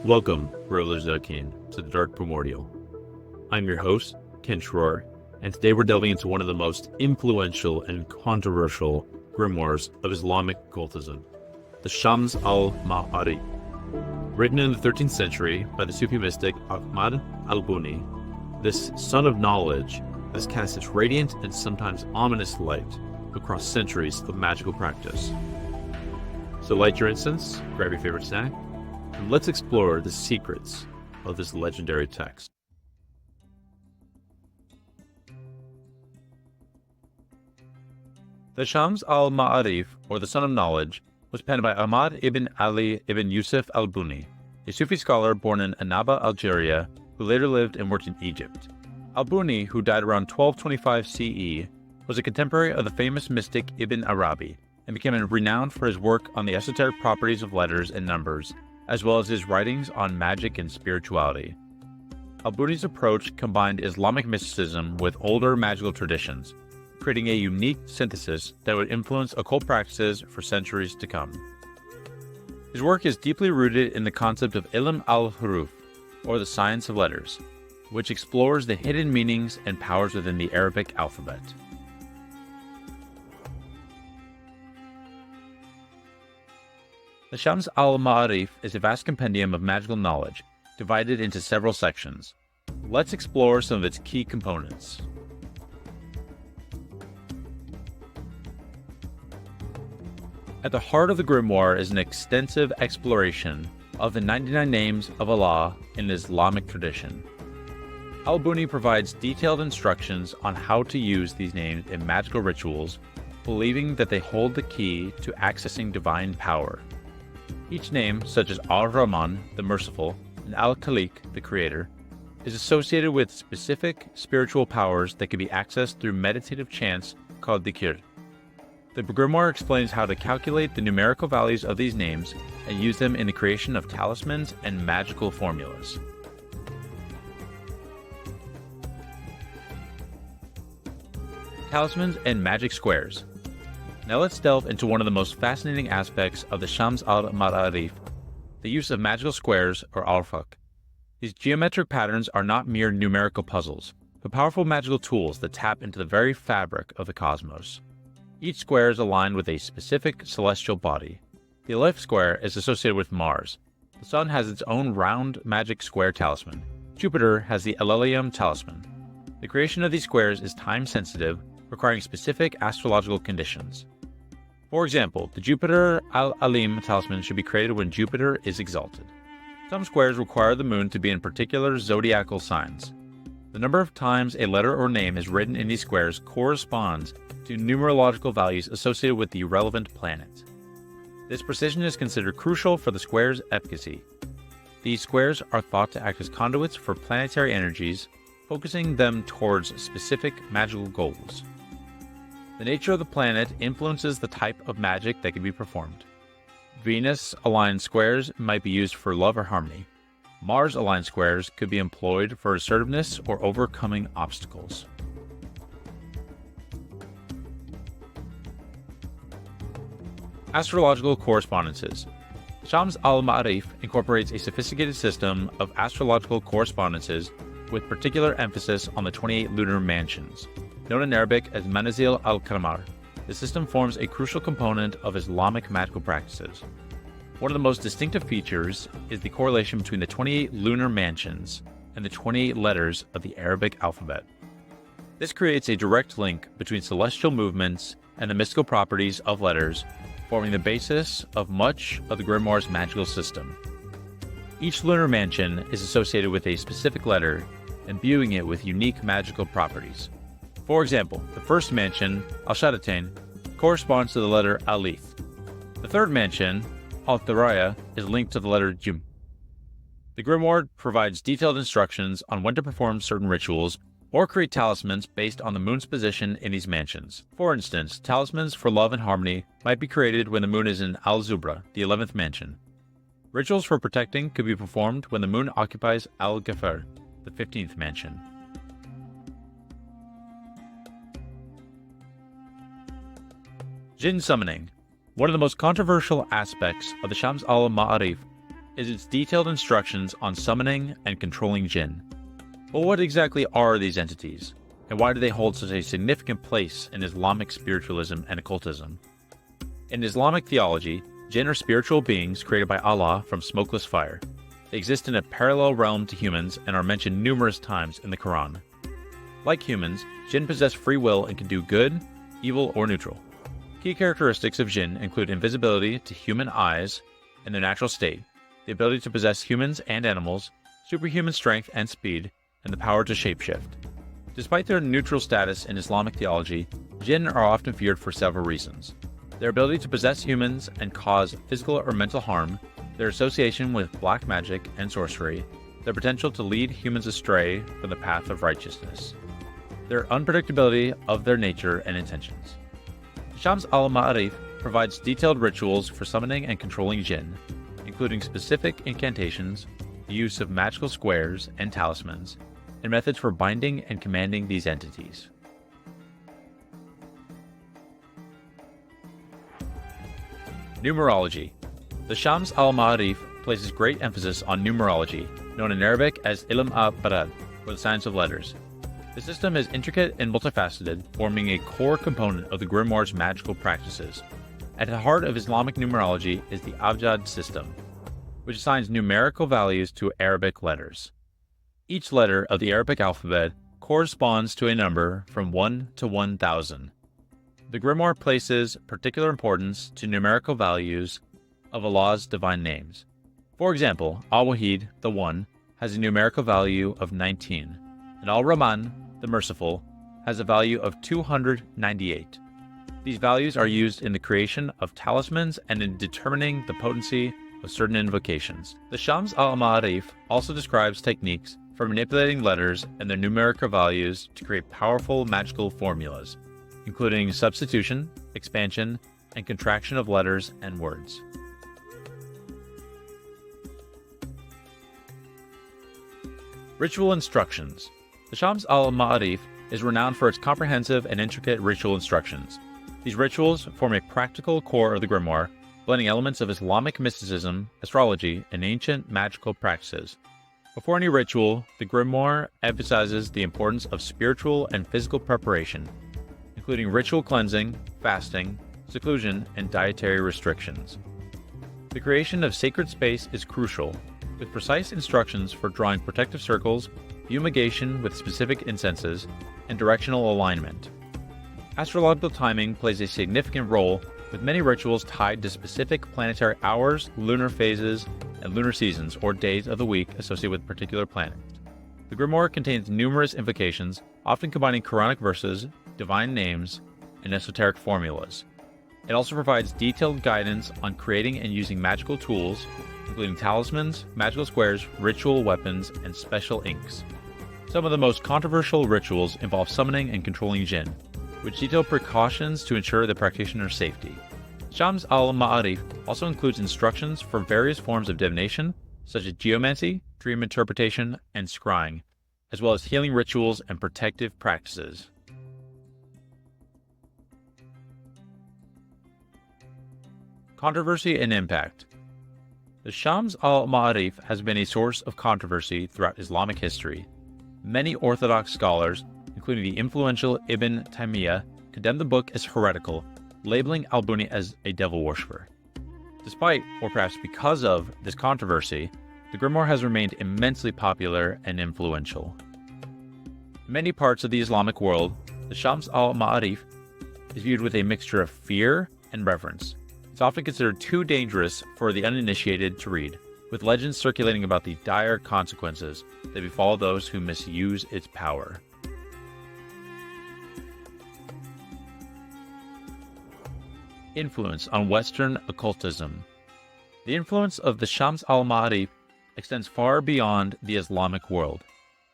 Welcome, Rollers to the Dark Primordial. I'm your host, Ken Schroer, and today we're delving into one of the most influential and controversial grimoires of Islamic occultism, the Shams al-Maarif. Written in the 13th century by the Sufi mystic Ahmad al-Buni, this son of knowledge has cast its radiant and sometimes ominous light across centuries of magical practice. So light your incense, grab your favorite snack, and let's explore the secrets of this legendary text. The Shams al-Maarif, or the Son of Knowledge, was penned by Ahmad ibn Ali ibn Yusuf al-Buni, a Sufi scholar born in Annaba, Algeria, who later lived and worked in Egypt. Al-Buni, who died around 1225 CE, was a contemporary of the famous mystic Ibn Arabi, and became renowned for his work on the esoteric properties of letters and numbers, as well as his writings on magic and spirituality. Al-Buni's approach combined Islamic mysticism with older magical traditions, creating a unique synthesis that would influence occult practices for centuries to come. His work is deeply rooted in the concept of ilm al-huruf, or the science of letters, which explores the hidden meanings and powers within the Arabic alphabet. The Shams al-Maarif is a vast compendium of magical knowledge, divided into several sections. Let's explore some of its key components. At the heart of the grimoire is an extensive exploration of the 99 names of Allah in the Islamic tradition. Al-Buni provides detailed instructions on how to use these names in magical rituals, believing that they hold the key to accessing divine power. Each name, such as Ar-Rahman, the Merciful, and Al-Khaliq, the Creator, is associated with specific spiritual powers that can be accessed through meditative chants called dhikr. The Grimoire explains how to calculate the numerical values of these names and use them in the creation of talismans and magical formulas. Talismans and magic squares. Now let's delve into one of the most fascinating aspects of the Shams al-Maarif, the use of magical squares, or arif. These geometric patterns are not mere numerical puzzles, but powerful magical tools that tap into the very fabric of the cosmos. Each square is aligned with a specific celestial body. The alif square is associated with Mars. The Sun has its own round magic square talisman. Jupiter has the Elelium talisman. The creation of these squares is time-sensitive, requiring specific astrological conditions. For example, the Jupiter al-Alim talisman should be created when Jupiter is exalted. Some squares require the moon to be in particular zodiacal signs. The number of times a letter or name is written in these squares corresponds to numerological values associated with the relevant planet. This precision is considered crucial for the square's efficacy. These squares are thought to act as conduits for planetary energies, focusing them towards specific magical goals. The nature of the planet influences the type of magic that can be performed. Venus-aligned squares might be used for love or harmony. Mars-aligned squares could be employed for assertiveness or overcoming obstacles. Astrological correspondences. Shams al-Maarif incorporates a sophisticated system of astrological correspondences with particular emphasis on the 28 lunar mansions, known in Arabic as Manazil al-Qamar. The system forms a crucial component of Islamic magical practices. One of the most distinctive features is the correlation between the 28 lunar mansions and the 28 letters of the Arabic alphabet. This creates a direct link between celestial movements and the mystical properties of letters, forming the basis of much of the Grimoire's magical system. Each lunar mansion is associated with a specific letter, imbuing it with unique magical properties. For example, the first mansion, al-Shadatain, corresponds to the letter alif. The third mansion, al-Thuraya, is linked to the letter jim. The Grimoire provides detailed instructions on when to perform certain rituals or create talismans based on the moon's position in these mansions. For instance, talismans for love and harmony might be created when the moon is in al-Zubra, the 11th mansion. Rituals for protecting could be performed when the moon occupies al-Ghafar, the 15th mansion. Jinn summoning. One of the most controversial aspects of the Shams al-Maarif is its detailed instructions on summoning and controlling Jinn. But what exactly are these entities, and why do they hold such a significant place in Islamic spiritualism and occultism? In Islamic theology, Jinn are spiritual beings created by Allah from smokeless fire. They exist in a parallel realm to humans and are mentioned numerous times in the Quran. Like humans, Jinn possess free will and can do good, evil, or neutral. Key characteristics of Jinn include invisibility to human eyes in their natural state, the ability to possess humans and animals, superhuman strength and speed, and the power to shapeshift. Despite their neutral status in Islamic theology, Jinn are often feared for several reasons. Their ability to possess humans and cause physical or mental harm, their association with black magic and sorcery, their potential to lead humans astray from the path of righteousness, their unpredictability of their nature and intentions. Shams al-Maarif provides detailed rituals for summoning and controlling Jinn, including specific incantations, the use of magical squares and talismans, and methods for binding and commanding these entities. Numerology. The Shams al-Maarif places great emphasis on numerology, known in Arabic as ilm al-Barad, or the science of letters. The system is intricate and multifaceted, forming a core component of the Grimoire's magical practices. At the heart of Islamic numerology is the Abjad system, which assigns numerical values to Arabic letters. Each letter of the Arabic alphabet corresponds to a number from 1 to 1,000. The Grimoire places particular importance to numerical values of Allah's divine names. For example, Al-Wahid, the One, has a numerical value of 19, and Al-Rahman, the Merciful, has a value of 298. These values are used in the creation of talismans and in determining the potency of certain invocations. The Shams al-Maarif also describes techniques for manipulating letters and their numerical values to create powerful magical formulas, including substitution, expansion, and contraction of letters and words. Ritual instructions. The Shams al-Maarif is renowned for its comprehensive and intricate ritual instructions. These rituals form a practical core of the Grimoire, blending elements of Islamic mysticism, astrology, and ancient magical practices. Before any ritual, the Grimoire emphasizes the importance of spiritual and physical preparation, including ritual cleansing, fasting, seclusion, and dietary restrictions. The creation of sacred space is crucial, with precise instructions for drawing protective circles, fumigation with specific incenses, and directional alignment. Astrological timing plays a significant role, with many rituals tied to specific planetary hours, lunar phases, and lunar seasons or days of the week associated with particular planets. The Grimoire contains numerous invocations, often combining Quranic verses, divine names, and esoteric formulas. It also provides detailed guidance on creating and using magical tools, including talismans, magical squares, ritual weapons, and special inks. Some of the most controversial rituals involve summoning and controlling Jinn, which detail precautions to ensure the practitioner's safety. Shams al-Maarif also includes instructions for various forms of divination, such as geomancy, dream interpretation, and scrying, as well as healing rituals and protective practices. Controversy and impact. The Shams al-Maarif has been a source of controversy throughout Islamic history. Many Orthodox scholars, including the influential Ibn Taymiyyah, condemned the book as heretical, labeling al-Buni as a devil worshipper. Despite, or perhaps because of, this controversy, the Grimoire has remained immensely popular and influential. In many parts of the Islamic world, the Shams al-Maarif is viewed with a mixture of fear and reverence. It's often considered too dangerous for the uninitiated to read, with legends circulating about the dire consequences that befall those who misuse its power. Influence on Western occultism. The influence of the Shams al-Maarif extends far beyond the Islamic world.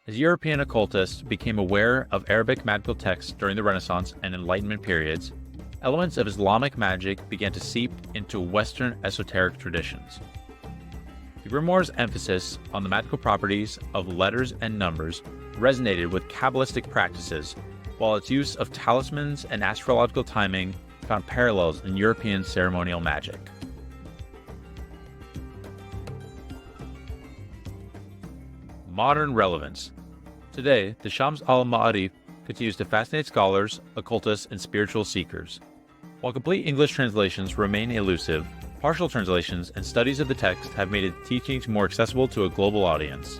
As European occultists became aware of Arabic magical texts during the Renaissance and Enlightenment periods, elements of Islamic magic began to seep into Western esoteric traditions. The Grimoire's emphasis on the magical properties of letters and numbers resonated with Kabbalistic practices, while its use of talismans and astrological timing found parallels in European ceremonial magic. modern relevance. Today, the Shams al-Maarif continues to fascinate scholars, occultists, and spiritual seekers. While complete English translations remain elusive, partial translations and studies of the text have made its teachings more accessible to a global audience.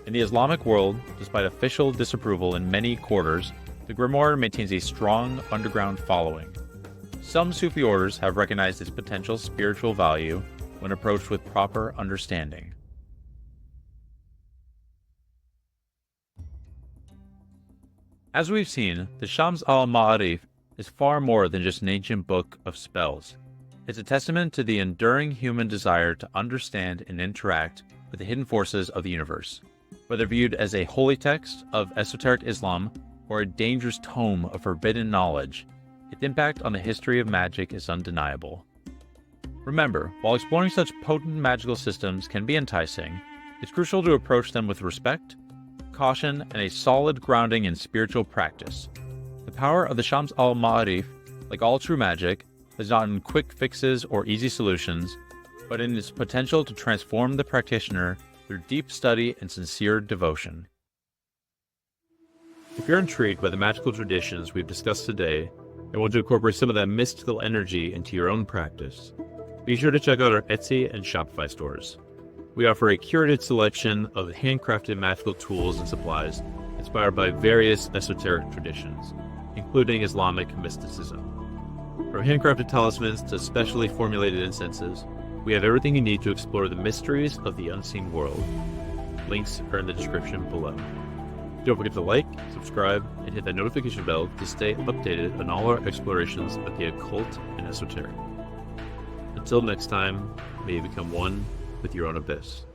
In the Islamic world, despite official disapproval in many quarters, the Grimoire maintains a strong underground following. Some Sufi orders have recognized its potential spiritual value when approached with proper understanding. As we've seen, the Shams al-Maarif is far more than just an ancient book of spells. It's a testament to the enduring human desire to understand and interact with the hidden forces of the universe. Whether viewed as a holy text of esoteric Islam or a dangerous tome of forbidden knowledge, its impact on the history of magic is undeniable. Remember, while exploring such potent magical systems can be enticing, it's crucial to approach them with respect, caution, and a solid grounding in spiritual practice. The power of the Shams al-Maarif, like all true magic, is not in quick fixes or easy solutions, but in its potential to transform the practitioner through deep study and sincere devotion. If you're intrigued by the magical traditions we've discussed today and want to incorporate some of that mystical energy into your own practice, be sure to check out our Etsy and Shopify stores. We offer a curated selection of handcrafted magical tools and supplies inspired by various esoteric traditions, including Islamic mysticism. From handcrafted talismans to specially formulated incenses, we have everything you need to explore the mysteries of the unseen world. Links are in the description below. Don't forget to like, subscribe, and hit that notification bell to stay updated on all our explorations of the occult and esoteric. Until next time, may you become one with your own abyss.